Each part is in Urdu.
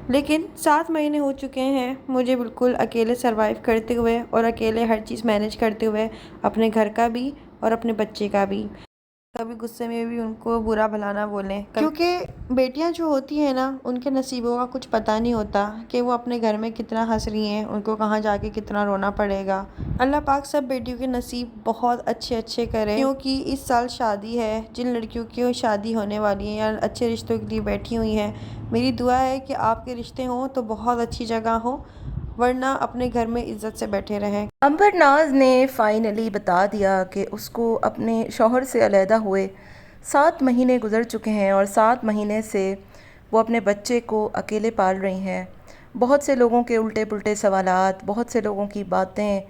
لیکن 7 مہینے ہو چکے ہیں مجھے بالکل اکیلے سروائیو کرتے ہوئے اور اکیلے ہر چیز مینیج کرتے ہوئے، اپنے گھر کا بھی اور اپنے بچے کا بھی۔ کبھی غصے میں بھی ان کو برا بھلا نہ بولیں، کیونکہ بیٹیاں جو ہوتی ہیں نا، ان کے نصیبوں کا کچھ پتہ نہیں ہوتا کہ وہ اپنے گھر میں کتنا ہنس رہی ہیں، ان کو کہاں جا کے کتنا رونا پڑے گا۔ اللہ پاک سب بیٹیوں کے نصیب بہت اچھے اچھے کرے، کیونکہ اس سال شادی ہے۔ جن لڑکیوں کی شادی ہونے والی ہیں یا اچھے رشتوں کے لیے بیٹھی ہوئی ہیں، میری دعا ہے کہ آپ کے رشتے ہوں تو بہت اچھی جگہ ہوں، ورنہ اپنے گھر میں عزت سے بیٹھے رہیں۔ عنبر ناز نے فائنلی بتا دیا کہ اس کو اپنے شوہر سے علیحدہ ہوئے 7 مہینے گزر چکے ہیں اور 7 مہینے سے وہ اپنے بچے کو اکیلے پال رہی ہیں۔ بہت سے لوگوں کے الٹے پلٹے سوالات، بہت سے لوگوں کی باتیں،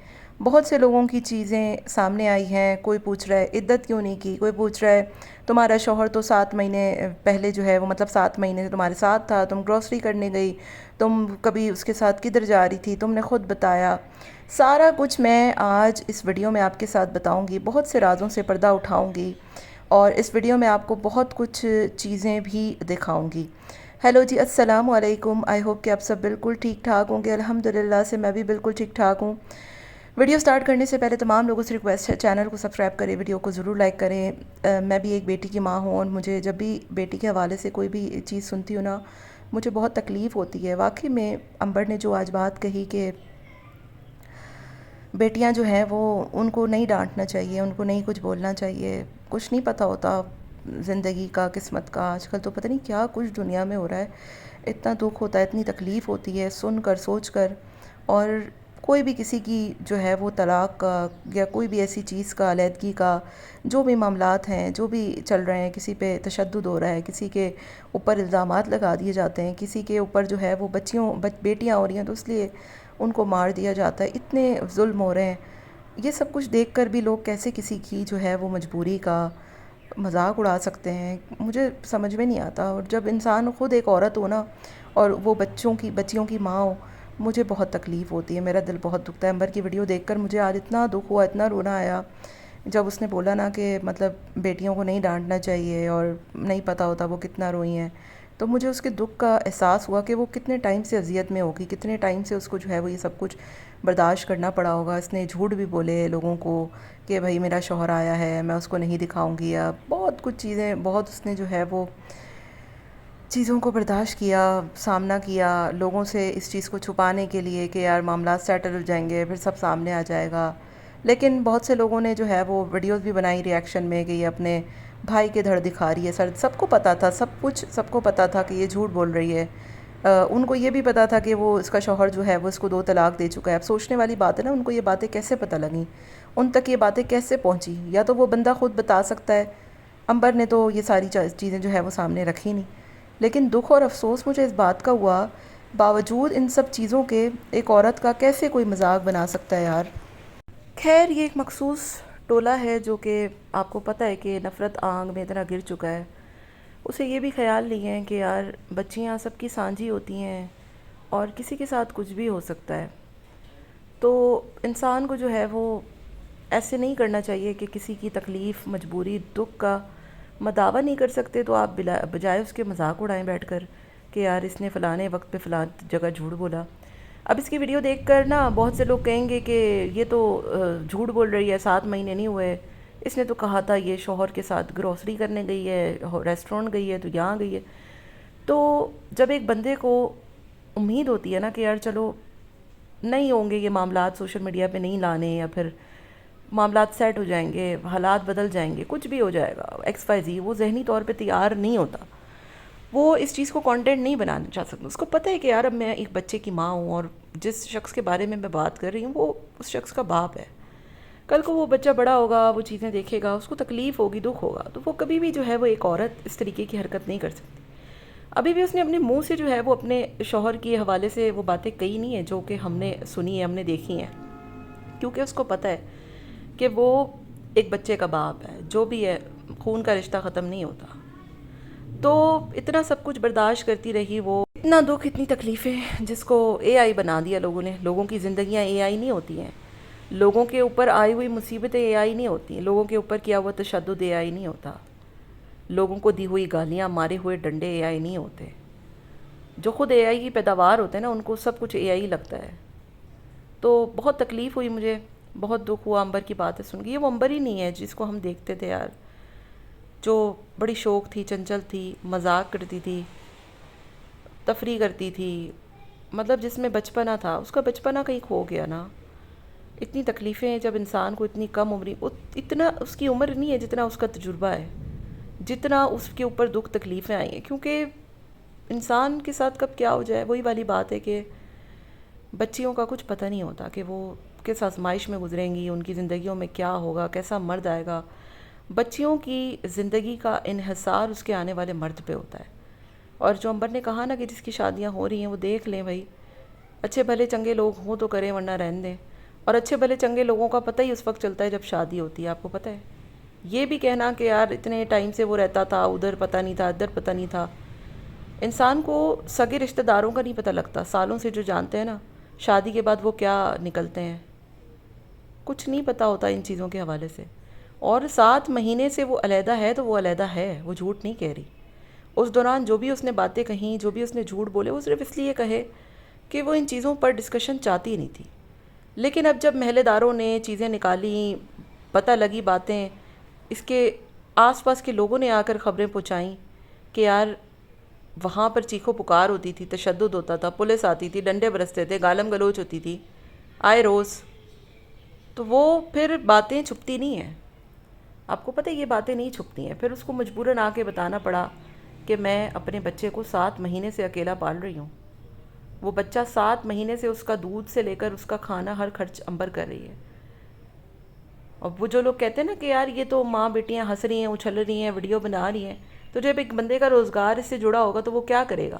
بہت سے لوگوں کی چیزیں سامنے آئی ہیں۔ کوئی پوچھ رہا ہے عدت کیوں نہیں کی، کوئی پوچھ رہا ہے تمہارا شوہر تو 7 مہینے پہلے جو ہے وہ 7 مہینے سے تمہارے ساتھ تھا، تم گروسری کرنے گئی، تم کبھی اس کے ساتھ کدھر جا رہی تھی، تم نے خود بتایا۔ سارا کچھ میں آج اس ویڈیو میں آپ کے ساتھ بتاؤں گی، بہت سے رازوں سے پردہ اٹھاؤں گی اور اس ویڈیو میں آپ کو بہت کچھ چیزیں بھی دکھاؤں گی۔ ہیلو جی، السلام علیکم، آئی ہوپ کہ آپ سب بالکل ٹھیک ٹھاک ہوں گے۔ الحمدللہ سے میں بھی بالکل ٹھیک ٹھاک ہوں۔ ویڈیو سٹارٹ کرنے سے پہلے تمام لوگوں سے ریکویسٹ ہے، چینل کو سبسکرائب کریں، ویڈیو کو ضرور لائک کریں۔ میں بھی ایک بیٹی کی ماں ہوں اور مجھے جب بھی بیٹی کے حوالے سے کوئی بھی چیز سنتی ہوں نا، مجھے بہت تکلیف ہوتی ہے۔ واقعی میں عنبر نے جو آج بات کہی کہ بیٹیاں جو ہیں وہ ان کو نہیں ڈانٹنا چاہیے، ان کو نہیں کچھ بولنا چاہیے، کچھ نہیں پتہ ہوتا زندگی کا، قسمت کا۔ آج کل تو پتہ نہیں کیا کچھ دنیا میں ہو رہا ہے، اتنا دکھ ہوتا ہے، اتنی تکلیف ہوتی ہے سن کر، سوچ کر۔ اور کوئی بھی کسی کی جو ہے وہ طلاق کا یا کوئی بھی ایسی چیز کا، علیحدگی کا جو بھی معاملات ہیں، جو بھی چل رہے ہیں، کسی پہ تشدد ہو رہا ہے، کسی کے اوپر الزامات لگا دیے جاتے ہیں، کسی کے اوپر جو ہے وہ بیٹیاں ہو رہی ہیں تو اس لیے ان کو مار دیا جاتا ہے، اتنے ظلم ہو رہے ہیں۔ یہ سب کچھ دیکھ کر بھی لوگ کیسے کسی کی جو ہے وہ مجبوری کا مذاق اڑا سکتے ہیں، مجھے سمجھ میں نہیں آتا۔ اور جب انسان خود ایک عورت ہو نا اور وہ بچیوں کی ماں ہو، مجھے بہت تکلیف ہوتی ہے، میرا دل بہت دکھتا ہے۔ عنبر کی ویڈیو دیکھ کر مجھے آج اتنا دکھ ہوا، اتنا رونا آیا جب اس نے بولا نا کہ بیٹیوں کو نہیں ڈانٹنا چاہیے اور نہیں پتہ ہوتا وہ کتنا روئی ہیں، تو مجھے اس کے دکھ کا احساس ہوا کہ وہ کتنے ٹائم سے اذیت میں ہوگی، کتنے ٹائم سے اس کو جو ہے وہ یہ سب کچھ برداشت کرنا پڑا ہوگا۔ اس نے جھوٹ بھی بولے لوگوں کو کہ بھائی میرا شوہر آیا ہے، میں اس کو نہیں دکھاؤں گی، اب بہت کچھ چیزیں، بہت اس نے جو ہے وہ چیزوں کو برداشت کیا، سامنا کیا لوگوں سے اس چیز کو چھپانے کے لیے کہ یار معاملات سیٹل ہو جائیں گے، پھر سب سامنے آ جائے گا۔ لیکن بہت سے لوگوں نے جو ہے وہ ویڈیوز بھی بنائی ریاکشن میں کہ یہ اپنے بھائی کے دھڑ دکھا رہی ہے، سب کو پتہ تھا، سب کو پتہ تھا کہ یہ جھوٹ بول رہی ہے۔ ان کو یہ بھی پتہ تھا کہ وہ اس کا شوہر جو ہے وہ اس کو 2 طلاق دے چکا ہے۔ اب سوچنے والی بات ہے نا، ان کو یہ باتیں کیسے پتہ لگیں، ان تک یہ باتیں کیسے پہنچی؟ یا تو وہ بندہ خود بتا سکتا ہے، عنبر نے تو یہ ساری چیزیں جو ہے وہ سامنے رکھی نہیں۔ لیکن دکھ اور افسوس مجھے اس بات کا ہوا، باوجود ان سب چیزوں کے ایک عورت کا کیسے کوئی مذاق بنا سکتا ہے یار۔ خیر، یہ ایک مخصوص ٹولہ ہے جو کہ آپ کو پتہ ہے کہ نفرت آنگ میں اتنا گر چکا ہے، اسے یہ بھی خیال نہیں ہے کہ یار بچیاں سب کی سانجھی ہوتی ہیں اور کسی کے ساتھ کچھ بھی ہو سکتا ہے۔ تو انسان کو جو ہے وہ ایسے نہیں کرنا چاہیے کہ کسی کی تکلیف، مجبوری، دکھ کا مداوع نہیں کر سکتے تو آپ بجائے اس کے مذاق اڑائیں بیٹھ کر کہ یار اس نے فلانے وقت پہ فلاں جگہ جھوٹ بولا۔ اب اس کی ویڈیو دیکھ کر نا بہت سے لوگ کہیں گے کہ یہ تو جھوٹ بول رہی ہے، 7 مہینے نہیں ہوئے، اس نے تو کہا تھا یہ شوہر کے ساتھ گروسری کرنے گئی ہے، ریسٹورنٹ گئی ہے تو یہاں گئی ہے۔ تو جب ایک بندے کو امید ہوتی ہے نا کہ یار چلو نہیں ہوں گے یہ معاملات، سوشل میڈیا پہ نہیں لانے، یا پھر معاملات سیٹ ہو جائیں گے، حالات بدل جائیں گے، کچھ بھی ہو جائے گا XYZ، وہ ذہنی طور پہ تیار نہیں ہوتا، وہ اس چیز کو کانٹینٹ نہیں بنانا چاہ سکتا۔ اس کو پتہ ہے کہ یار اب میں ایک بچے کی ماں ہوں اور جس شخص کے بارے میں بات کر رہی ہوں وہ اس شخص کا باپ ہے، کل کو وہ بچہ بڑا ہوگا، وہ چیزیں دیکھے گا، اس کو تکلیف ہوگی، دکھ ہوگا، تو وہ کبھی بھی جو ہے وہ ایک عورت اس طریقے کی حرکت نہیں کر سکتی۔ ابھی بھی اس نے اپنے منہ سے جو ہے وہ اپنے شوہر کے حوالے سے وہ باتیں کہی نہیں ہیں جو کہ ہم نے سنی ہیں، ہم نے دیکھی ہیں، کیونکہ اس کو پتہ ہے کہ وہ ایک بچے کا باپ ہے، جو بھی ہے خون کا رشتہ ختم نہیں ہوتا۔ تو اتنا سب کچھ برداشت کرتی رہی وہ، اتنا دکھ، اتنی تکلیفیں، جس کو AI بنا دیا لوگوں نے۔ لوگوں کی زندگیاں AI نہیں ہوتی ہیں، لوگوں کے اوپر آئی ہوئی مصیبتیں AI نہیں ہوتی ہیں، لوگوں کے اوپر کیا ہوا تشدد AI نہیں ہوتا، لوگوں کو دی ہوئی گالیاں، مارے ہوئے ڈنڈے AI نہیں ہوتے۔ جو خود اے آئی کی پیداوار ہوتے ہیں نا ان کو سب کچھ اے آئی لگتا ہے. تو بہت تکلیف ہوئی مجھے, بہت دکھ ہوا امبر کی باتیں سن کے. یہ وہ امبر ہی نہیں ہے جس کو ہم دیکھتے تھے یار, جو بڑی شوق تھی, چنچل تھی, مذاق کرتی تھی, تفریح کرتی تھی, مطلب جس میں بچپنا تھا. اس کا بچپنا کہیں کھو گیا نا. اتنی تکلیفیں ہیں جب انسان کو اتنی کم عمری, اتنا اس کی عمر نہیں ہے جتنا اس کا تجربہ ہے, جتنا اس کے اوپر دکھ تکلیفیں آئی ہیں. کیونکہ انسان کے ساتھ کب کیا ہو جائے, وہی والی بات ہے کہ بچیوں کا کچھ پتہ نہیں ہوتا کہ وہ کس آزمائش میں گزریں گی, ان کی زندگیوں میں کیا ہوگا, کیسا مرد آئے گا. بچیوں کی زندگی کا انحصار اس کے آنے والے مرد پہ ہوتا ہے. اور جو امبر نے کہا نا کہ جس کی شادیاں ہو رہی ہیں وہ دیکھ لیں بھائی, اچھے بھلے چنگے لوگ ہوں تو کریں ورنہ رہن دیں. اور اچھے بھلے چنگے لوگوں کا پتہ ہی اس وقت چلتا ہے جب شادی ہوتی ہے, آپ کو پتہ ہے. یہ بھی کہنا کہ یار اتنے ٹائم سے وہ رہتا تھا, ادھر پتہ نہیں تھا, ادھر پتہ نہیں تھا. انسان کو سگے رشتہ داروں کا نہیں پتہ لگتا, سالوں سے جو جانتے ہیں نا, شادی کے بعد وہ کیا نکلتے ہیں, کچھ نہیں پتہ ہوتا ان چیزوں کے حوالے سے. اور 7 مہینے سے وہ علیحدہ ہے تو وہ علیحدہ ہے, وہ جھوٹ نہیں کہہ رہی. اس دوران جو بھی اس نے باتیں کہیں, جو بھی اس نے جھوٹ بولے, وہ صرف اس لیے کہے کہ وہ ان چیزوں پر ڈسکشن چاہتی نہیں تھی. لیکن اب جب محلے داروں نے چیزیں نکالیں, پتہ لگی باتیں, اس کے آس پاس کے لوگوں نے آ کر خبریں پہنچائیں کہ یار وہاں پر چیخو پکار ہوتی تھی, تشدد ہوتا تھا, پولیس آتی تھی, ڈنڈے برستے تھے, گالم گلوچ ہوتی تھی آئے روز, تو وہ پھر باتیں چھپتی نہیں ہیں. آپ کو پتہ ہے یہ باتیں نہیں چھپتی ہیں. پھر اس کو مجبوراً آ کے بتانا پڑا کہ میں اپنے بچے کو 7 مہینے سے اکیلا پال رہی ہوں. وہ بچہ 7 مہینے سے اس کا دودھ سے لے کر اس کا کھانا ہر خرچ امبر کر رہی ہے. اور وہ جو لوگ کہتے ہیں نا کہ یار یہ تو ماں بیٹیاں ہنس رہی ہیں, اچھل رہی ہیں, ویڈیو بنا رہی ہیں, تو جب ایک بندے کا روزگار اس سے جڑا ہوگا تو وہ کیا کرے گا؟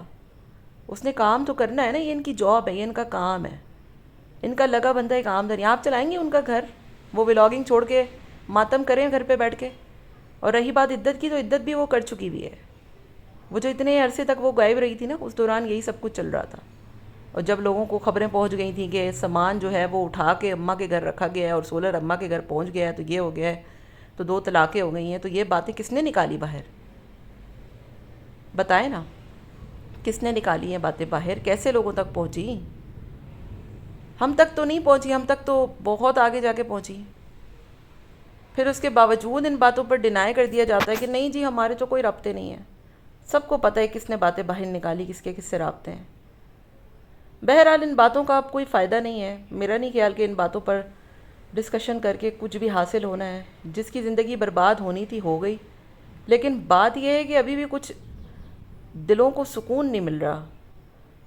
اس نے کام تو کرنا ہے نا, یہ ان کی جاب ہے, یہ ان کا کام ہے, ان کا لگا بندہ ایک آمدنی. آپ چلائیں گے ان کا گھر, وہ ولاگنگ چھوڑ کے ماتم کریں گھر پہ بیٹھ کے. اور رہی بات عدت کی, تو عدت بھی وہ کر چکی ہوئی ہے. وہ جو اتنے عرصے تک وہ غائب رہی تھی نا, اس دوران یہی سب کچھ چل رہا تھا. اور جب لوگوں کو خبریں پہنچ گئی تھیں کہ سامان جو ہے وہ اٹھا کے اماں کے گھر رکھا گیا ہے اور سولر اماں کے گھر پہنچ گیا ہے, تو یہ ہو گیا ہے, تو 2 طلاقیں ہو گئی ہیں, تو یہ باتیں کس نے نکالی باہر؟ بتائیں نا, کس نے نکالی ہیں باتیں باہر؟ کیسے لوگوں تک پہنچی؟ ہم تک تو نہیں پہنچی, ہم تک تو بہت آگے جا کے پہنچی. پھر اس کے باوجود ان باتوں پر ڈینائی کر دیا جاتا ہے کہ نہیں جی ہمارے تو کوئی رابطے نہیں ہیں. سب کو پتہ ہے کس نے باتیں باہر نکالی, کس کے کس سے رابطے ہیں. بہرحال ان باتوں کا اب کوئی فائدہ نہیں ہے. میرا نہیں خیال کہ ان باتوں پر ڈسکشن کر کے کچھ بھی حاصل ہونا ہے. جس کی زندگی برباد ہونی تھی ہو گئی. لیکن بات یہ ہے کہ ابھی بھی کچھ دلوں کو سکون نہیں مل رہا,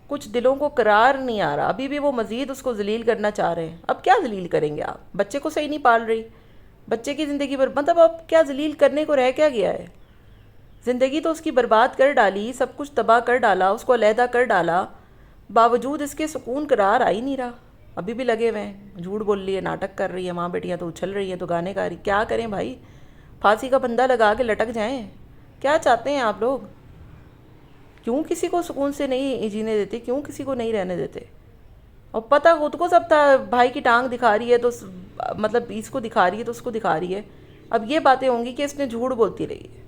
کچھ دلوں کو قرار نہیں آ رہا. ابھی بھی وہ مزید اس کو ذلیل کرنا چاہ رہے ہیں. اب کیا ذلیل کریں گے آپ؟ بچے کو صحیح نہیں پال رہی, بچے کی زندگی پر مطلب اب کیا ذلیل کرنے کو رہ کیا گیا ہے؟ زندگی تو اس کی برباد کر ڈالی, سب کچھ تباہ کر ڈالا, اس کو علیحدہ کر ڈالا, باوجود اس کے سکون قرار آ ہی نہیں رہا. ابھی بھی لگے ہوئے ہیں, جھوٹ بول رہی ہے, ناٹک کر رہی ہے, ماں بیٹیاں تو اچھل رہی ہیں, تو گانے گا رہی. کیا کریں بھائی؟ پھانسی کا بندہ لگا کے لٹک جائیں. کیا چاہتے ہیں آپ لوگ؟ کیوں کسی کو سکون سے نہیں جینے دیتے, کیوں کسی کو نہیں رہنے دیتے؟ اور پتہ خود کو سب تھا, بھائی کی ٹانگ دکھا رہی ہے تو مطلب اس کو دکھا رہی ہے تو اس کو دکھا رہی ہے. اب یہ باتیں ہوں گی کہ اس نے جھوٹ بولتی رہی ہے,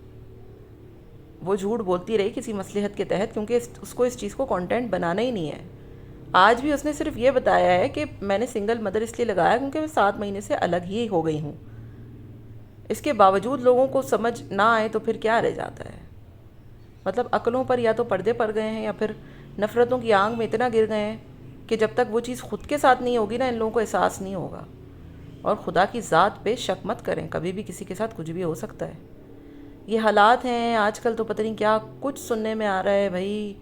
وہ جھوٹ بولتی رہی کسی مصلحت کے تحت, کیونکہ اس کو اس چیز کو کانٹینٹ بنانا ہی نہیں ہے. آج بھی اس نے صرف یہ بتایا ہے کہ میں نے سنگل مدر اس لیے لگایا کیونکہ میں 7 مہینے سے الگ ہی ہو گئی ہوں. اس کے باوجود لوگوں کو سمجھ نہ آئے تو پھر کیا رہ جاتا ہے؟ مطلب عقلوں پر یا تو پردے پڑ گئے ہیں یا پھر نفرتوں کی آنگ میں اتنا گر گئے ہیں کہ جب تک وہ چیز خود کے ساتھ نہیں ہوگی نا, ان لوگوں کو احساس نہیں ہوگا. اور خدا کی ذات پہ شک مت کریں, کبھی بھی کسی کے ساتھ کچھ بھی ہو سکتا ہے. یہ حالات ہیں آج کل, تو پتہ نہیں کیا کچھ سننے میں آ رہا ہے بھائی.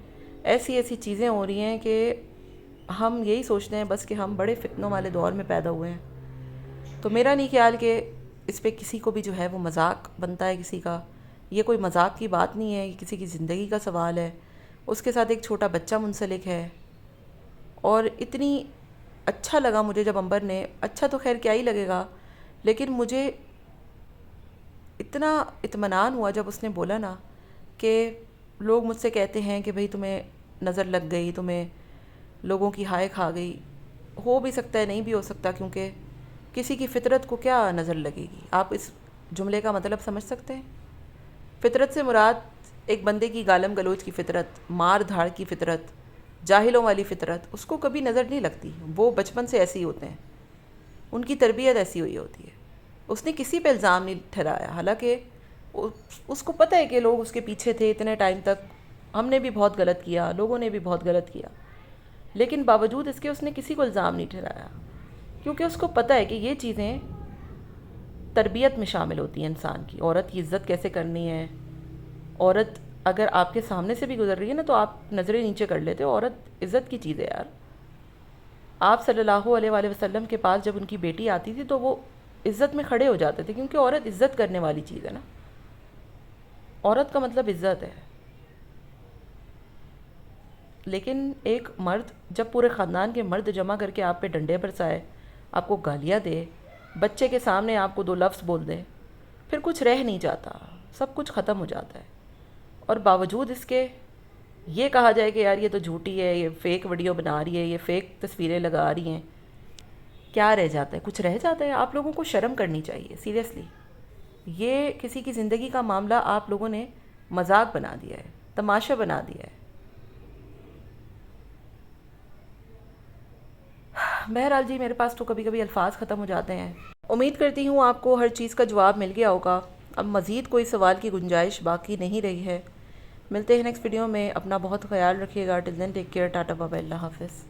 ایسی ایسی چیزیں ہو رہی ہیں کہ ہم یہی سوچتے ہیں بس کہ ہم بڑے فتنوں والے دور میں پیدا ہوئے ہیں. تو میرا نہیں خیال کہ اس پہ کسی کو بھی جو ہے وہ مذاق بنتا ہے کسی کا. یہ کوئی مذاق کی بات نہیں ہے, یہ کسی کی زندگی کا سوال ہے. اس کے ساتھ ایک چھوٹا بچہ منسلک ہے. اور اتنی اچھا لگا مجھے جب امبر نے, اچھا تو خیر کیا ہی لگے گا, لیکن مجھے اتنا اطمینان ہوا جب اس نے بولا نا کہ لوگ مجھ سے کہتے ہیں کہ بھئی تمہیں نظر لگ گئی, تمہیں لوگوں کی ہائے کھا گئی. ہو بھی سکتا ہے, نہیں بھی ہو سکتا, کیونکہ کسی کی فطرت کو کیا نظر لگے گی؟ آپ اس جملے کا مطلب سمجھ سکتے ہیں؟ فطرت سے مراد ایک بندے کی گالم گلوچ کی فطرت، مار دھاڑ کی فطرت، جاہلوں والی فطرت اس کو کبھی نظر نہیں لگتی. وہ بچپن سے ایسے ہی ہوتے ہیں، ان کی تربیت ایسی ہوئی ہوتی ہے. اس نے کسی پہ الزام نہیں ٹھہرایا، حالانکہ اس کو پتہ ہے کہ لوگ اس کے پیچھے تھے اتنے ٹائم تک. ہم نے بھی بہت غلط کیا، لوگوں نے بھی بہت غلط کیا، لیکن باوجود اس کے اس نے کسی کو الزام نہیں ٹھہرایا، کیونکہ اس کو پتہ ہے کہ یہ چیزیں تربیت میں شامل ہوتی ہیں انسان کی. عورت کی عزت کیسے کرنی ہے. عورت اگر آپ کے سامنے سے بھی گزر رہی ہے نا تو آپ نظریں نیچے کر لیتے ہو. عورت عزت کی چیز ہے یار. آپ صلی اللہ علیہ وآلہ وسلم کے پاس جب ان کی بیٹی آتی تھی تو وہ عزت میں کھڑے ہو جاتے تھے، کیونکہ عورت عزت کرنے والی چیز ہے نا. عورت کا مطلب عزت ہے. لیکن ایک مرد جب پورے خاندان کے مرد جمع کر کے آپ پہ ڈنڈے برسائے، آپ کو گالیاں دے، بچے کے سامنے آپ کو 2 لفظ بول دے، پھر کچھ رہ نہیں جاتا، سب کچھ ختم ہو جاتا ہے. اور باوجود اس کے یہ کہا جائے کہ یار یہ تو جھوٹی ہے، یہ فیک ویڈیو بنا رہی ہے، یہ فیک تصویریں لگا رہی ہیں. کیا رہ جاتا ہے؟ کچھ رہ جاتا ہے؟ آپ لوگوں کو شرم کرنی چاہیے سیریسلی. یہ کسی کی زندگی کا معاملہ آپ لوگوں نے مذاق بنا دیا ہے، تماشا بنا دیا ہے. بہرحال جی، میرے پاس تو کبھی کبھی الفاظ ختم ہو جاتے ہیں. امید کرتی ہوں آپ کو ہر چیز کا جواب مل گیا ہوگا. اب مزید کوئی سوال کی گنجائش باقی نہیں رہی ہے. ملتے ہیں نیکسٹ ویڈیو میں. اپنا بہت خیال رکھیے گا. ٹل دین ٹیک کیئر. ٹاٹا بابا. اللہ حافظ.